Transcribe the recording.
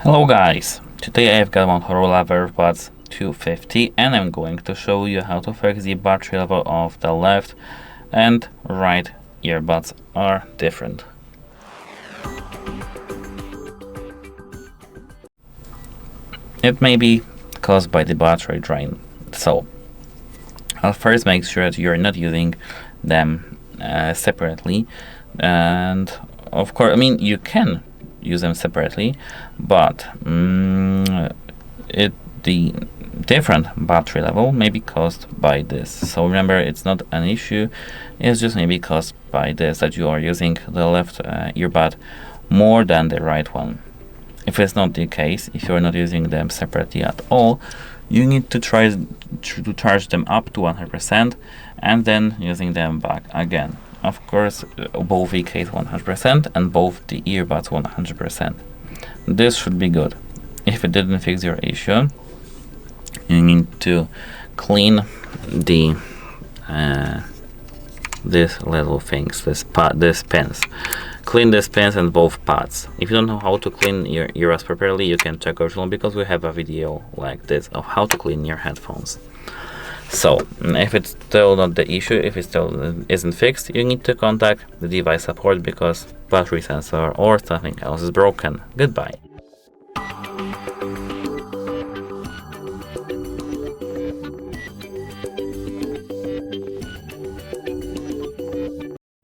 Hello guys, today I've got MOTOROLA Vervebuds 250 and I'm going to show you how to fix the battery level of the left and right earbuds are different. It may be caused by the battery drain, so I'll first make sure that you're not using them separately, and of course, you can use them separately, but the different battery level may be caused by this. So remember, it's not an issue, it's just maybe caused by this, that you are using the left earbud more than the right one. If it's not the case, if you're not using them separately at all, you need to try to charge them up to 100% and then using them back again. Of course, both the case 100% and both the earbuds 100%. This should be good. If it didn't fix your issue, you need to clean the these little things, these pins. Clean these pins and both pads. If you don't know how to clean your earbuds properly, you can check our channel because we have a video like this of how to clean your headphones. So, if it's still not the issue, if it still isn't fixed, you need to contact the device support because battery sensor or something else is broken. Goodbye.